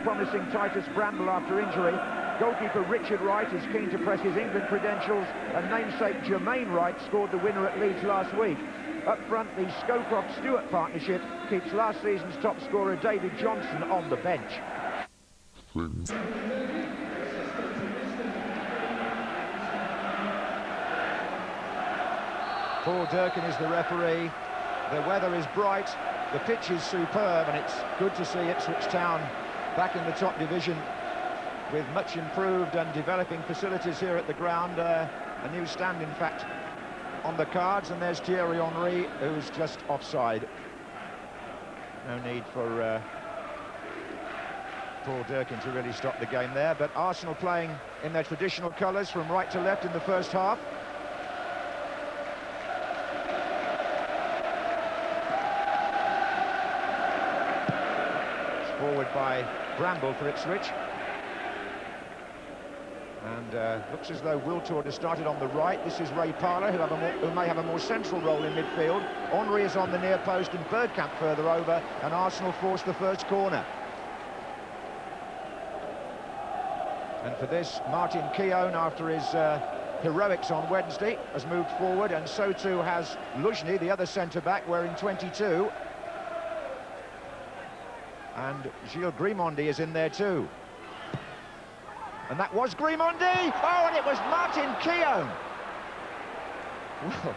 Promising Titus Bramble after injury. Goalkeeper Richard Wright is keen to press his England credentials, and namesake Jermaine Wright scored the winner at Leeds last week. Up front, the Scowcroft-Stewart partnership keeps last season's top scorer David Johnson on the bench. Paul Durkin is the referee. The weather is bright, the pitch is superb, and it's good to see Ipswich Town back in the top division with much improved and developing facilities here at the ground. A new stand, in fact, on the cards, and there's Thierry Henry, who's just offside. No need for Paul Durkin to really stop the game there, but Arsenal playing in their traditional colours from right to left in the first half. Forward by Bramble for Ipswich. And looks as though Wiltord has started on the right. This is Ray Parlour, who may have a more central role in midfield. Henry is on the near post and Bergkamp further over, and Arsenal force the first corner. And for this, Martin Keown, after his heroics on Wednesday, has moved forward, and so too has Luzhny, the other centre-back, wearing 22. And Gilles Grimondi is in there too. And that was Grimondi! Oh, and it was Martin Keown! Well,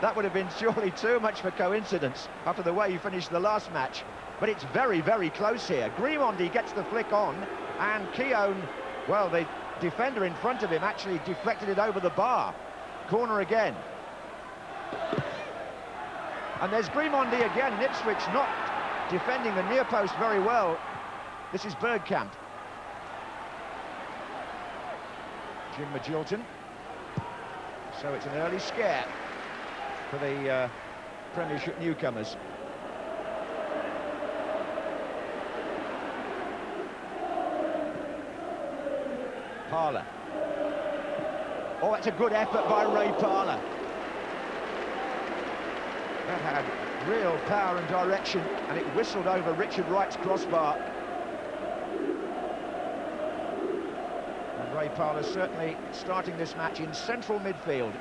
that would have been surely too much for coincidence after the way he finished the last match. But it's very, very close here. Grimondi gets the flick on, and Keown, well, the defender in front of him actually deflected it over the bar. Corner again. And there's Grimondi again, and Ipswich not defending the near post very well. This is Bergkamp. Jim Magilton. So it's an early scare for the Premiership newcomers. Parlour. Oh, that's a good effort by Ray Parlour. That had real power and direction, and it whistled over Richard Wright's crossbar. And Ray Parlour certainly starting this match in central midfield.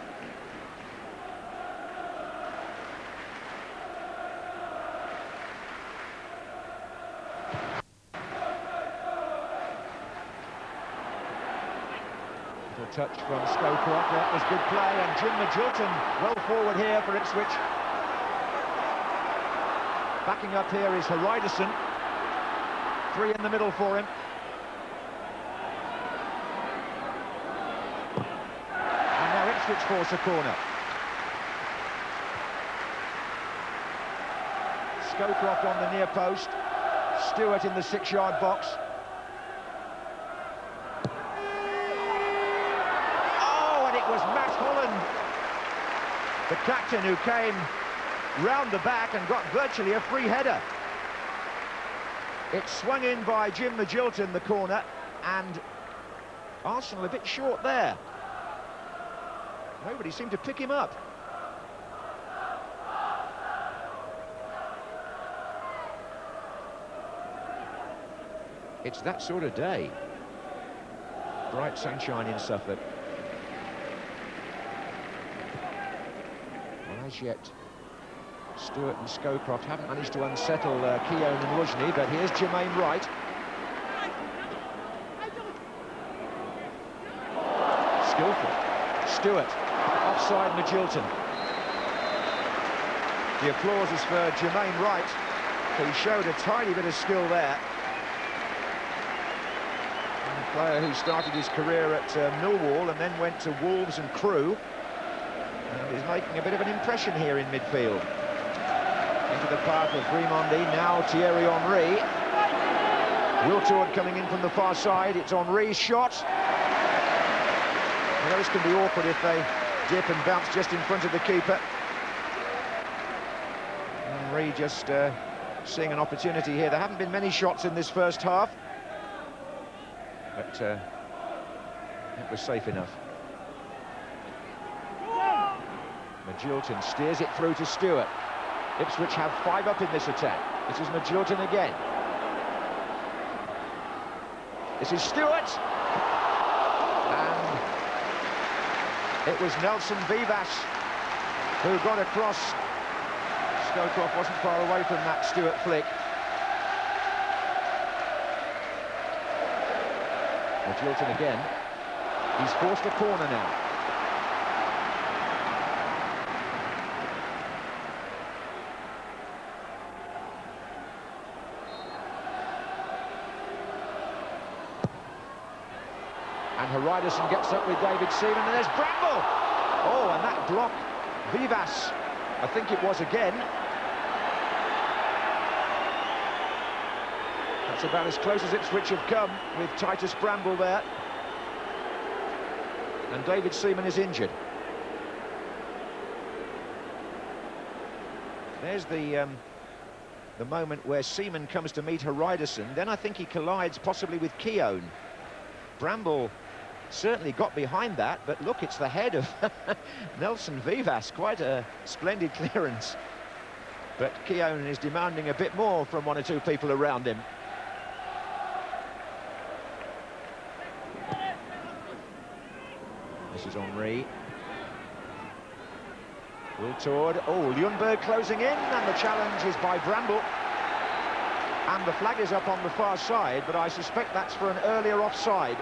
Little touch from Scowcroft. That was good play, and Jim Magilton well forward here for Ipswich. Backing up here is Haridason. Three in the middle for him. And now Ipswich force a corner. Scowcroft on the near post. Stewart in the 6-yard box. Oh, and it was Matt Holland, the captain, who came round the back and got virtually a free header. It swung in by Jim Magilton, the corner, and Arsenal a bit short there. Nobody seemed to pick him up. It's that sort of day. Bright sunshine in Suffolk. Well, as yet, Stewart and Scowcroft haven't managed to unsettle Keown and Luzhny, but here's Jermaine Wright. Skillful. Stewart. Offside Magilton. The applause is for Jermaine Wright. He showed a tiny bit of skill there. And a player who started his career at Millwall and then went to Wolves and Crewe. And is making a bit of an impression here in midfield. Into the path of Grimondi, now Thierry Henry. Wiltord coming in from the far side, it's Henry's shot. Well, those can be awkward if they dip and bounce just in front of the keeper. Henry just seeing an opportunity here. There haven't been many shots in this first half, but it was safe enough. Magilton steers it through to Stewart. Ipswich have 5 up in this attack. This is Magilton again. This is Stewart. And it was Nelson Vivas who got across. Scowcroft wasn't far away from that Stewart flick. Jilton again. He's forced a corner now. And Hariderson gets up with David Seaman, and there's Bramble! Oh, and that block, Vivas, I think it was again. That's about as close as Ipswich have come with Titus Bramble there. And David Seaman is injured. There's the moment where Seaman comes to meet Hariderson. Then I think he collides possibly with Keown. Bramble certainly got behind that, but look, it's the head of Nelson Vivas. Quite a splendid clearance. But Keown is demanding a bit more from one or two people around him. This is Henry. Wiltord. Oh, Ljungberg closing in, and the challenge is by Bramble. And the flag is up on the far side, but I suspect that's for an earlier offside.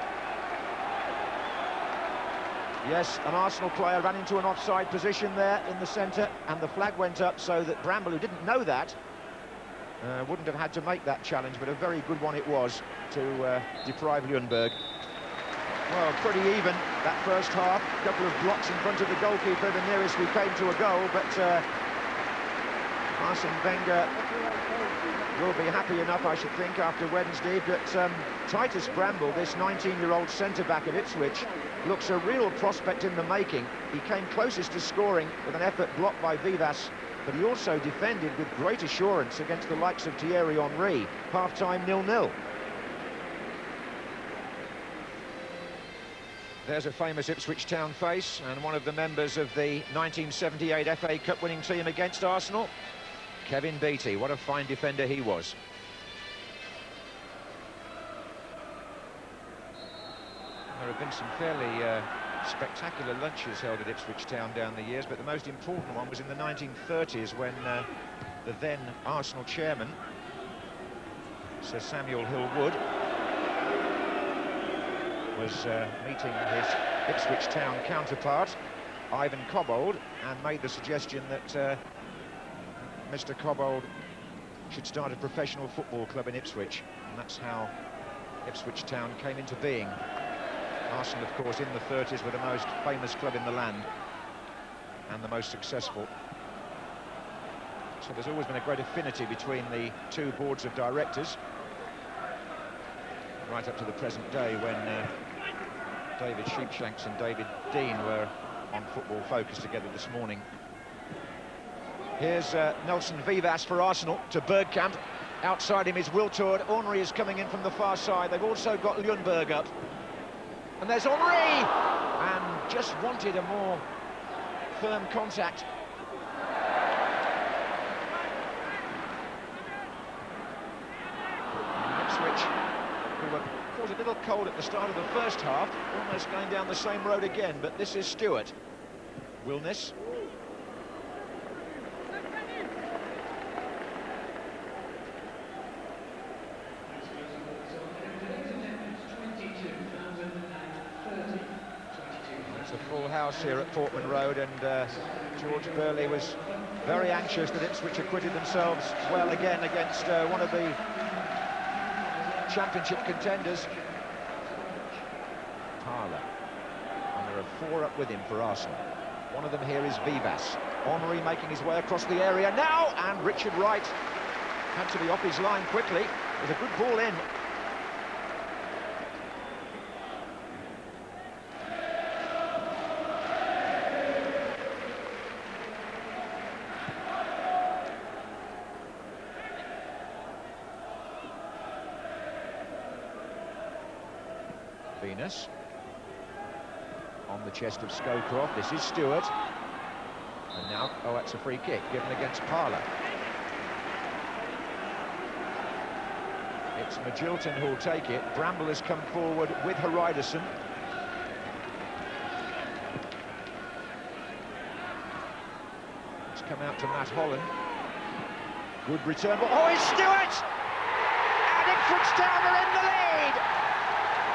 Yes, an Arsenal player ran into an offside position there in the centre, and the flag went up so that Bramble, who didn't know that, wouldn't have had to make that challenge, but a very good one it was to deprive Ljungberg. Well, pretty even, that first half. A couple of blocks in front of the goalkeeper, the nearest we came to a goal, but Arsene Wenger will be happy enough, I should think, after Wednesday. But Titus Bramble, this 19-year-old centre-back of Ipswich, looks a real prospect in the making. He came closest to scoring with an effort blocked by Vivas, but he also defended with great assurance against the likes of Thierry Henry. Half-time 0-0. There's a famous Ipswich Town face, and one of the members of the 1978 FA Cup winning team against Arsenal, Kevin Beattie. What a fine defender he was. There have been some fairly spectacular lunches held at Ipswich Town down the years, but the most important one was in the 1930s when the then Arsenal chairman, Sir Samuel Hill-Wood, was meeting his Ipswich Town counterpart, Ivan Cobbold, and made the suggestion that Mr. Cobbold should start a professional football club in Ipswich, and that's how Ipswich Town came into being. Arsenal, of course, in the 30s were the most famous club in the land and the most successful. So there's always been a great affinity between the two boards of directors, right up to the present day when David Sheepshanks and David Dean were on Football Focus together this morning. Here's Nelson Vivas for Arsenal to Bergkamp. Outside him is Wiltord. Henry is coming in from the far side. They've also got Ljungberg up. And there's Henry! And just wanted a more firm contact. Ipswich, who were caught a little cold at the start of the first half, almost going down the same road again, but this is Stewart. Wilness. It's a full house here at Portman Road, and George Burley was very anxious that Ipswich acquitted themselves well again against one of the championship contenders. Parlour, and there are four up with him for Arsenal. One of them here is Vivas. Henry making his way across the area now, and Richard Wright had to be off his line quickly. It was a good ball in. Venus on the chest of Scowcroft. This is Stewart, and now, oh, that's a free kick given against Parlour. It's Magilton who'll take it. Bramble has come forward with Hariderson. It's come out to Matt Holland. Good return. Oh, it's Stewart! And Ipswich Town are in the lead!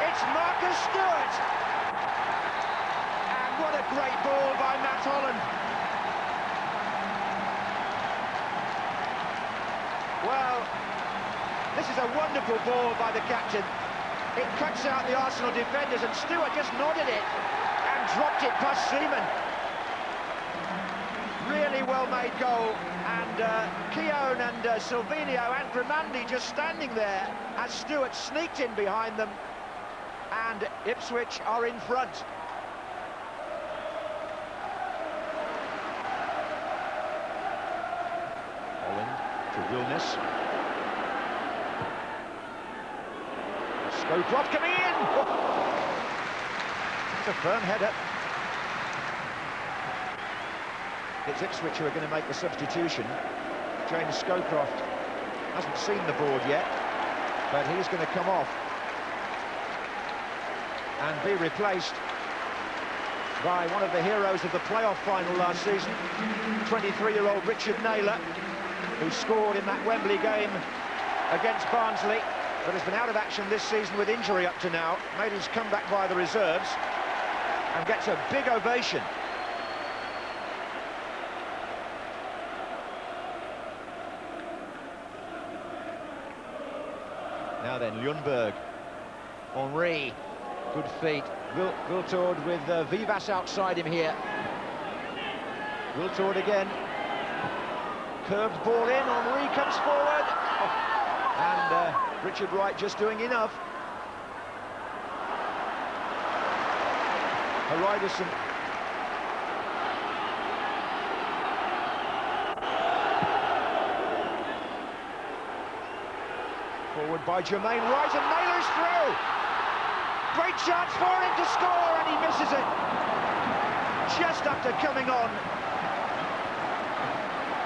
It's Marcus Stewart! And what a great ball by Matt Holland. Well, this is a wonderful ball by the captain. It cuts out the Arsenal defenders, and Stewart just nodded it and dropped it past Seaman. Really well-made goal, and Keown and Silvino and Grimandi just standing there as Stewart sneaked in behind them, and Ipswich are in front. Holland to Wilness. Scowcroft coming in! It's a firm header. It's Ipswich who are going to make the substitution. James Scowcroft hasn't seen the board yet, but he's going to come off and be replaced by one of the heroes of the playoff final last season, 23-year-old Richard Naylor, who scored in that Wembley game against Barnsley, but has been out of action this season with injury up to now, made his comeback by the reserves, and gets a big ovation. Now then, Ljungberg, Henry, good feet. Wiltord with Vivas outside him here. Wiltord again. Curved ball in, Henry comes forward. Oh. And Richard Wright just doing enough. Hariderson. Forward by Jermaine Wright, and Naylor's through. Great chance for him to score, and he misses it. Just after coming on.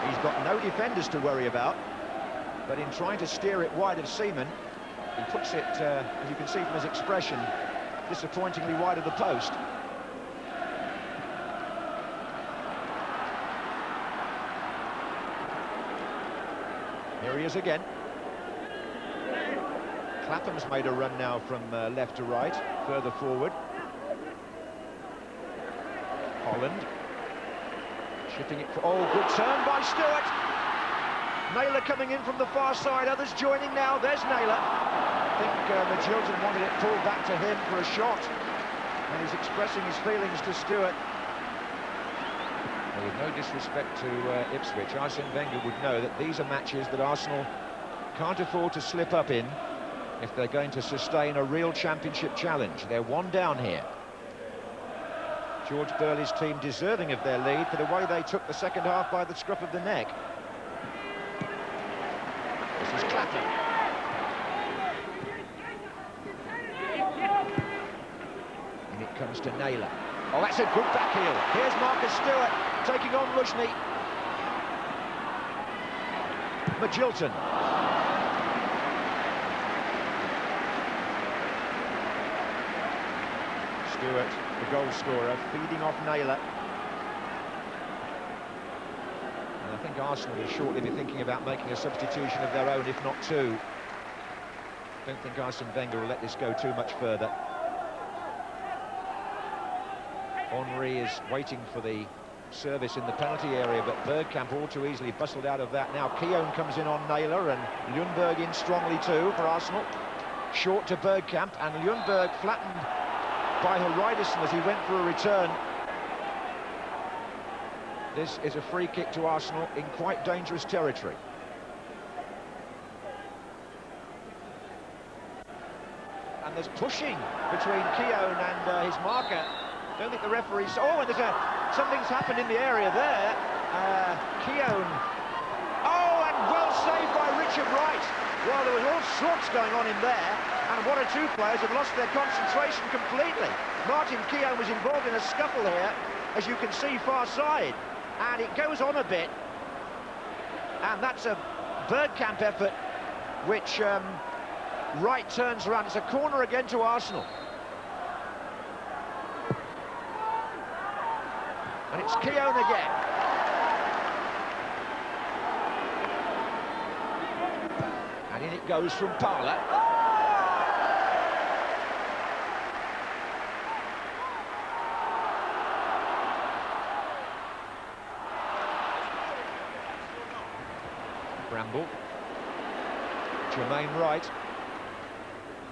He's got no defenders to worry about, but in trying to steer it wide of Seaman, he puts it, as you can see from his expression, disappointingly wide of the post. Here he is again. Clatham's made a run now from left to right, further forward. Holland. Chipping it for... Oh, good turn by Stewart. Naylor coming in from the far side, others joining now. There's Naylor. I think Magilton wanted it pulled back to him for a shot, and he's expressing his feelings to Stewart. Well, with no disrespect to Ipswich, Arsene Wenger would know that these are matches that Arsenal can't afford to slip up in if they're going to sustain a real championship challenge. They're one down here. George Burley's team deserving of their lead for the way they took the second half by the scruff of the neck. This is Clapham. And it comes to Naylor. Oh, that's a good back heel. Here's Marcus Stewart taking on Rushney. Magilton. Stewart, the goal scorer, feeding off Naylor. And I think Arsenal will shortly be thinking about making a substitution of their own, if not two. Don't think Arsene Wenger will let this go too much further. Henry is waiting for the service in the penalty area, but Bergkamp all too easily bustled out of that. Now Keown comes in on Naylor, and Ljungberg in strongly too for Arsenal. Short to Bergkamp, and Ljungberg flattened by Hariderson as he went for a return. This is a free kick to Arsenal in quite dangerous territory. And there's pushing between Keown and his marker. Don't think the referee's... Oh, and something's happened in the area there. Keown. Oh, and well saved by Richard Wright. Well, there was all sorts going on in there, and one or two players have lost their concentration completely. Martin Keown was involved in a scuffle here, as you can see far side, and it goes on a bit, and that's a Bergkamp effort which Wright turns around. It's a corner again to Arsenal. And it's Keown again. And in it goes from Parla. Bramble. Jermaine Wright.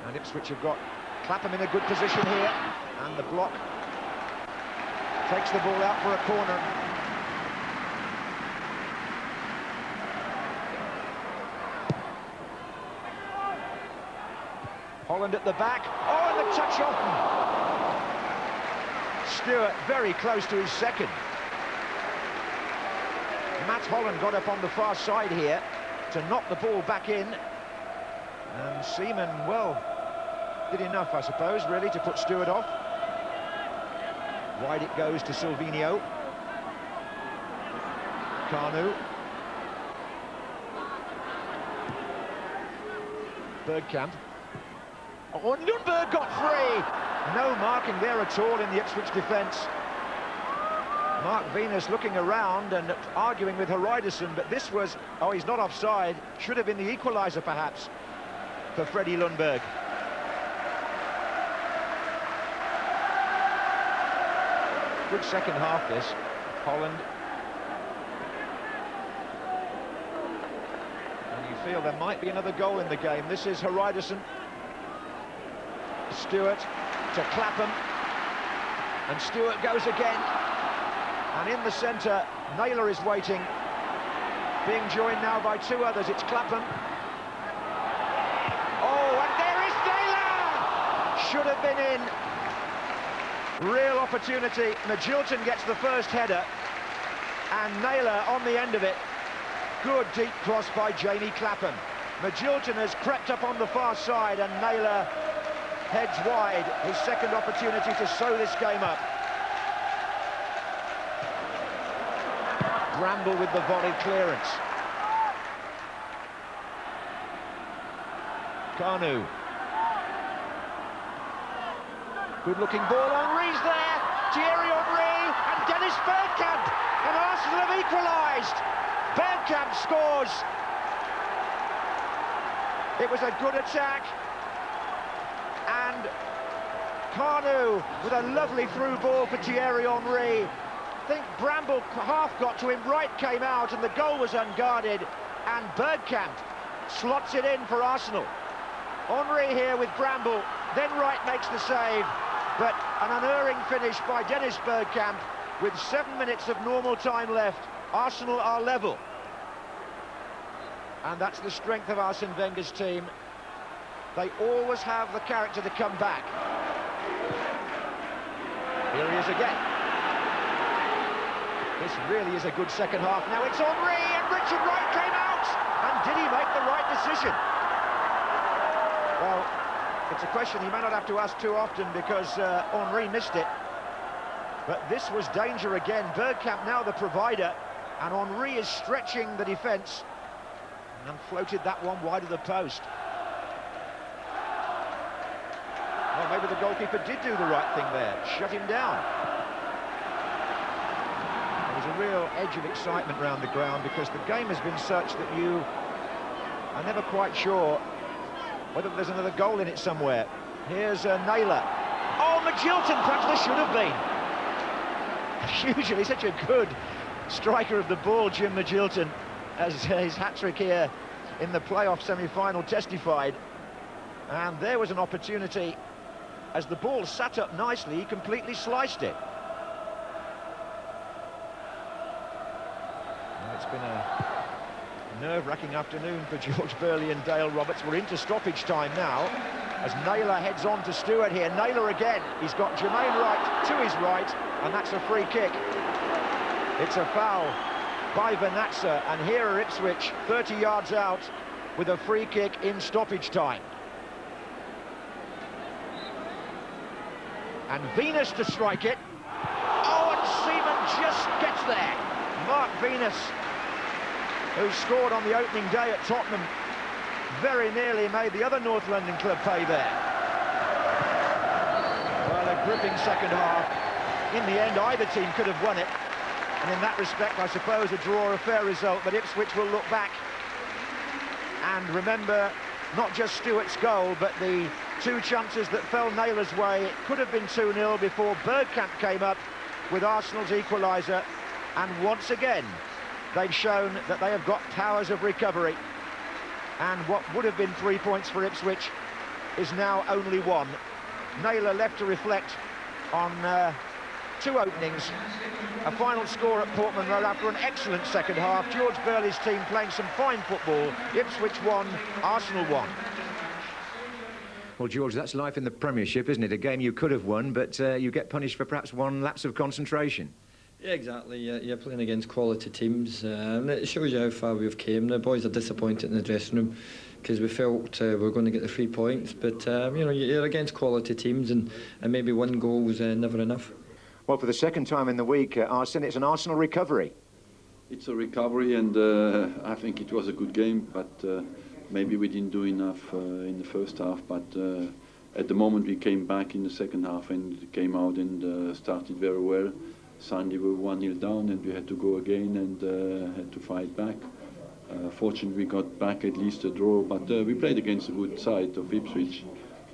And Ipswich have got Clapham in a good position here. And the block takes the ball out for a corner. Holland at the back. Oh, and the touch off. Stewart very close to his second. Matt Holland got up on the far side here to knock the ball back in. And Seaman, well, did enough, I suppose, really, to put Stewart off. Wide it goes to Silvinho. Kanu. Bergkamp. Oh, and Lundberg got free! No marking there at all in the Ipswich defence. Mark Venus looking around and arguing with Hreidarsson, but this was... Oh, he's not offside. Should have been the equaliser, perhaps, for Freddie Lundberg. Good second half, this. Holland. And you feel there might be another goal in the game. This is Hreidarsson. Stewart to Clapham. And Stewart goes again. And in the centre, Naylor is waiting. Being joined now by two others. It's Clapham. Oh, and there is Naylor! Should have been in. Real opportunity. Magilton gets the first header, and Naylor on the end of it. Good deep cross by Jamie Clapham. Magilton has crept up on the far side, and Naylor heads wide. His second opportunity to sew this game up. Bramble with the volley clearance. Kanu. Good-looking ball, Henry's there, Thierry Henry, and Dennis Bergkamp, and Arsenal have equalised. Bergkamp scores. It was a good attack, and Kanu with a lovely through ball for Thierry Henry. I think Bramble half got to him, Wright came out, and the goal was unguarded, and Bergkamp slots it in for Arsenal. Henry here with Bramble, then Wright makes the save. But an unerring finish by Dennis Bergkamp with 7 minutes of normal time left. Arsenal are level. And that's the strength of Arsene Wenger's team. They always have the character to come back. Here he is again. This really is a good second half. Now it's Henry, and Richard Wright came out. And did he make the right decision? Well, it's a question he may not have to ask too often because Henry missed it. But this was danger again. Bergkamp now the provider, and Henry is stretching the defence and floated that one wide of the post. Well, maybe the goalkeeper did do the right thing there, shut him down. There was a real edge of excitement round the ground because the game has been such that you are never quite sure whether there's another goal in it somewhere. Here's Naylor. Oh, Magilton, perhaps there should have been. Usually such a good striker of the ball, Jim Magilton, as his hat-trick here in the playoff semi-final testified. And there was an opportunity. As the ball sat up nicely, he completely sliced it. Well, it's been a nerve-wracking afternoon for George Burley and Dale Roberts. We're into stoppage time now as Naylor heads on to Stewart here. Naylor again. He's got Jermaine Wright to his right, and that's a free kick. It's a foul by Vanatza, and here are Ipswich 30 yards out with a free kick in stoppage time. And Venus to strike it. Oh, and Seaman just gets there. Mark Venus, who scored on the opening day at Tottenham, very nearly made the other North London club pay there. Well, a gripping second half. In the end, either team could have won it. And in that respect, I suppose a draw, a fair result, but Ipswich will look back and remember not just Stewart's goal, but the two chances that fell Naylor's way. It could have been 2-0 before Bergkamp came up with Arsenal's equaliser. And once again, they've shown that they have got powers of recovery. And what would have been 3 points for Ipswich is now only 1. Naylor left to reflect on two openings, a final score at Portman Road after an excellent second half. George Burley's team playing some fine football. Ipswich 1, Arsenal 1. Well, George, that's life in the Premiership, isn't it? A game you could have won, but you get punished for perhaps one lapse of concentration. Yeah, exactly. You're playing against quality teams, and it shows you how far we've came. The boys are disappointed in the dressing room because we felt we were going to get the 3 points, but you know, you're against quality teams, and maybe one goal was never enough. Well, for the second time in the week, Arsene, it's an Arsenal recovery. It's a recovery, and I think it was a good game, but maybe we didn't do enough in the first half. But at the moment, we came back in the second half and came out and started very well. Sunday we were 1-0 down, and we had to go again and had to fight back. Fortunately, we got back at least a draw, but we played against a good side of Ipswich,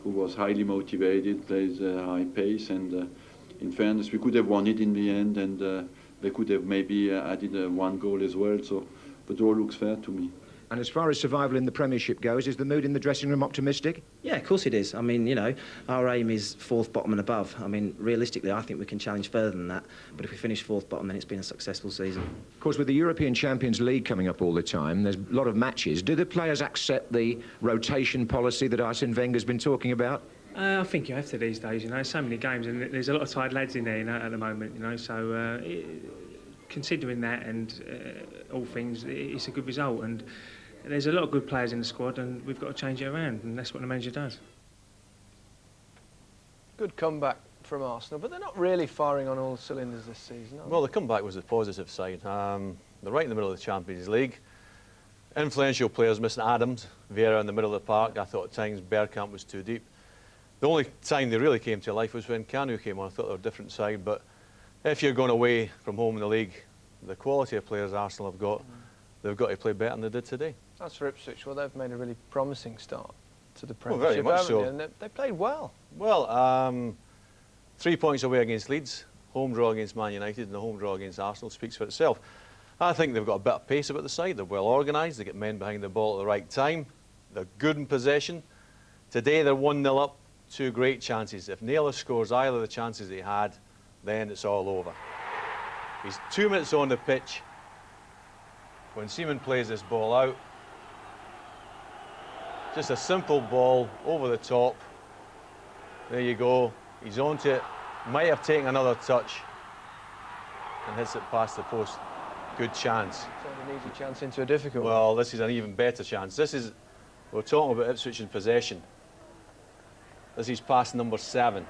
who was highly motivated, plays a high pace, and in fairness, we could have won it in the end, and they could have maybe added one goal as well, so the draw looks fair to me. And as far as survival in the Premiership goes, is the mood in the dressing room optimistic? Yeah, of course it is. I mean, you know, our aim is fourth, bottom and above. I mean, realistically, I think we can challenge further than that, but if we finish fourth, bottom, then it's been a successful season. Of course, with the European Champions League coming up all the time, there's a lot of matches. Do the players accept the rotation policy that Arsene Wenger's been talking about? I think you have to these days, you know, so many games, and there's a lot of tired lads in there, you know, at the moment, you know, so considering that and all things, it's a good result, and there's a lot of good players in the squad, and we've got to change it around, and that's what the manager does. Good comeback from Arsenal, but they're not really firing on all cylinders this season, are they? Well, the comeback was the positive side. They're right in the middle of the Champions League. Influential players missing Adams, Vieira in the middle of the park. I thought at times Bergkamp was too deep. The only time they really came to life was when Kanu came on. I thought they were a different side, but if you're going away from home in the league, the quality of players Arsenal have got, they've got to play better than they did today. As for Ipswich, well, they've made a really promising start to the Well, Premiership, very much haven't so. they? And they played well. Well, 3 points away against Leeds, home draw against Man United, and the home draw against Arsenal speaks for itself. I think they've got a bit of pace about the side. They're well organised. They get men behind the ball at the right time. They're good in possession. Today they're 1-0 up. 2 great chances. If Naylor scores either of the chances he had, then it's all over. He's 2 minutes on the pitch when Seaman plays this ball out. Just a simple ball over the top. There you go. He's onto it. Might have taken another touch and hits it past the post. Good chance. Turned an easy chance into a difficult one. Well, this is an even better chance. We're talking about Ipswich in possession. This is pass number 7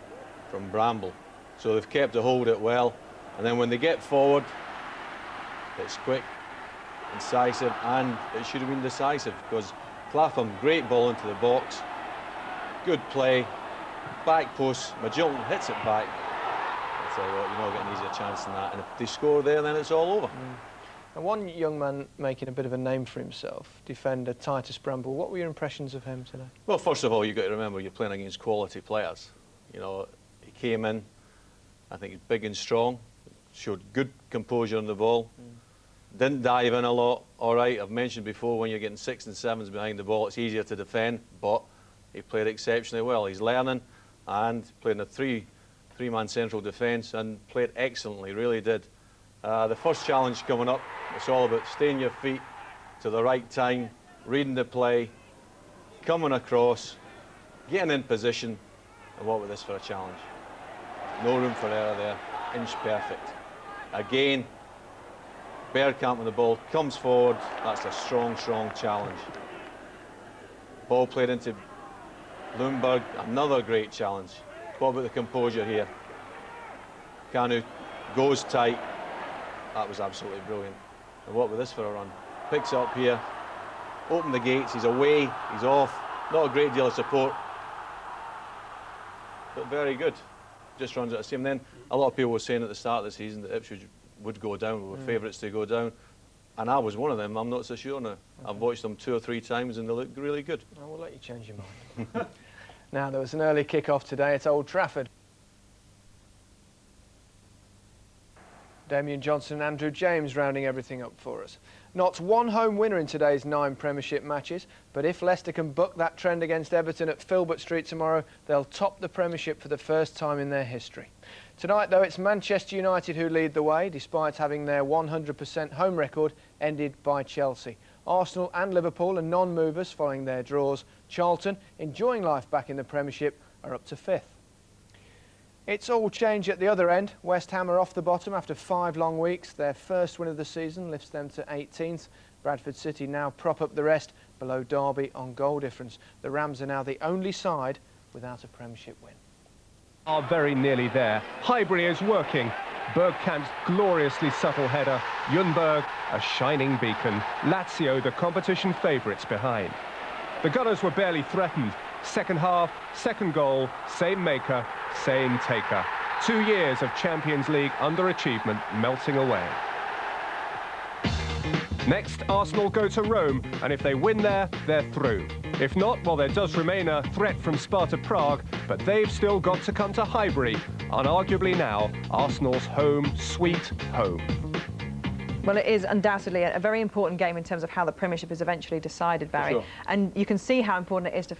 from Bramble. So they've kept a hold of it well. And then when they get forward, it's quick, incisive, and it should have been decisive because Clapham, great ball into the box. Good play. Back post. Magilton hits it back. I'll tell you what, you're not getting an easier chance than that. And if they score there, then it's all over. And one young man making a bit of a name for himself, defender Titus Bramble. What were your impressions of him today? Well, first of all, you've got to remember you're playing against quality players. You know, he came in, I think he's big and strong, showed good composure on the ball, didn't dive in a lot. All right, I've mentioned before, when you're getting 6s and 7s behind the ball, it's easier to defend, but he played exceptionally well. He's learning and played in a three-man central defence and played excellently, really did. The first challenge coming up, it's all about staying your feet to the right time, reading the play, coming across, getting in position, and what was this for a challenge? No room for error there, inch perfect. Again, Bergkamp on the ball, comes forward, that's a strong, strong challenge. Ball played into Bloomberg, another great challenge. What about the composure here? Kanu goes tight. That was absolutely brilliant. And what was this for a run? Picks up here, opened the gates, he's away, he's off. Not a great deal of support, but very good. Just runs out of steam. Then a lot of people were saying at the start of the season that Ipswich would go down, we were favourites to go down. And I was one of them. I'm not so sure now. Okay. I've watched them 2 or 3 times and they look really good. I will let you change your mind. Now, there was an early kick-off today at Old Trafford. Damien Johnson and Andrew James rounding everything up for us. Not one home winner in today's 9 Premiership matches, but if Leicester can buck that trend against Everton at Filbert Street tomorrow, they'll top the Premiership for the first time in their history. Tonight, though, it's Manchester United who lead the way, despite having their 100% home record ended by Chelsea. Arsenal and Liverpool are non-movers following their draws. Charlton, enjoying life back in the Premiership, are up to 5th. It's all change at the other end. West Ham are off the bottom after 5 long weeks. Their first win of the season lifts them to 18th. Bradford City now prop up the rest below Derby on goal difference. The Rams are now the only side without a Premiership win. Are very nearly there. Highbury is working. Bergkamp's gloriously subtle header. Ljungberg, a shining beacon. Lazio, the competition favourites behind. The Gunners were barely threatened. Second half, second goal, same maker, same taker. 2 years of Champions League underachievement melting away. Next, Arsenal go to Rome, and if they win there, they're through. If not, well, there does remain a threat from Sparta Prague, but they've still got to come to Highbury, unarguably now Arsenal's home, sweet home. Well, it is undoubtedly a very important game in terms of how the Premiership is eventually decided, Barry. Sure. And you can see how important it is to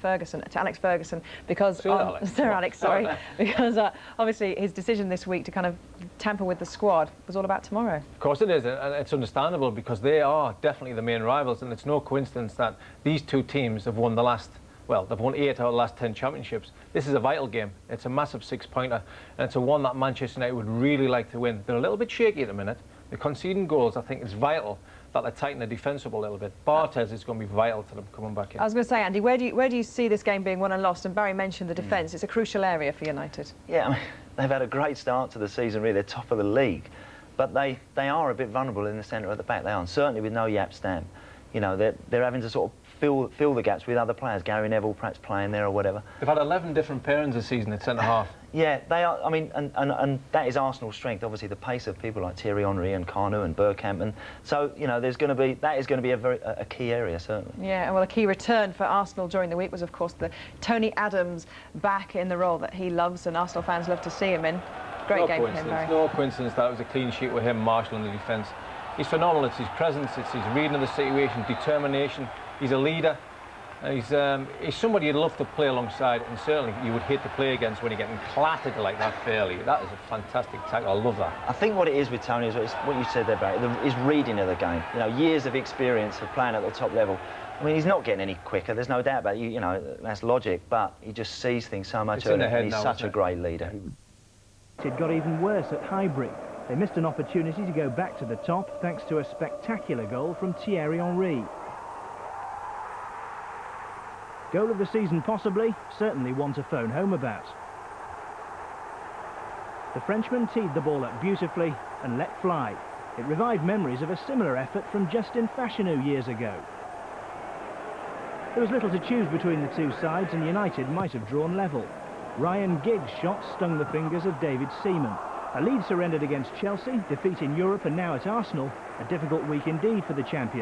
Alex Ferguson, because Sir Alex, sorry, because obviously his decision this week to kind of tamper with the squad was all about tomorrow. Of course it is, and it's understandable because they are definitely the main rivals, and it's no coincidence that these 2 teams have won the last. Well, they've won 8 out of the last 10 championships. This is a vital game. It's a massive 6-pointer, and it's a one that Manchester United would really like to win. They're a little bit shaky at the minute. They're conceding goals. I think it's vital that they tighten the defence up a little bit. Barthez is going to be vital to them coming back in. I was going to say, Andy, where do you see this game being won and lost? And Barry mentioned the defence. It's a crucial area for United. Yeah, I mean, they've had a great start to the season, really. They're top of the league. But they are a bit vulnerable in the centre at the back. They are, and certainly with no Jaap Stam. You know, they're having to sort of fill the gaps with other players. Gary Neville perhaps playing there or whatever. They've had 11 different pairings this season at centre-half. Yeah, they are. I mean, and that is Arsenal's strength. Obviously, the pace of people like Thierry Henry and Carnu and Bergkamp, and so you know, that is going to be a key area certainly. Yeah, well, a key return for Arsenal during the week was, of course, the Tony Adams back in the role that he loves, and Arsenal fans love to see him in. Great game for him, Barry. No coincidence that it was a clean sheet with him, Marshall in the defence. He's phenomenal. It's his presence, it's his reading of the situation, determination. He's a leader. He's somebody you'd love to play alongside, and certainly you would hate to play against when you're getting clattered like that fairly. That is a fantastic tackle. I love that. I think what it is with Tony is what you said there, Barry, his reading of the game. You know, years of experience of playing at the top level. I mean, he's not getting any quicker. There's no doubt about it. You know, that's logic, but he just sees things so much earlier. And he's such a great leader. It got even worse at Highbury. They missed an opportunity to go back to the top thanks to a spectacular goal from Thierry Henry. Goal of the season possibly, certainly one to phone home about. The Frenchman teed the ball up beautifully and let fly. It revived memories of a similar effort from Justin Fashanu years ago. There was little to choose between the 2 sides, and United might have drawn level. Ryan Giggs' shot stung the fingers of David Seaman. A lead surrendered against Chelsea, defeat in Europe, and now at Arsenal, a difficult week indeed for the champions.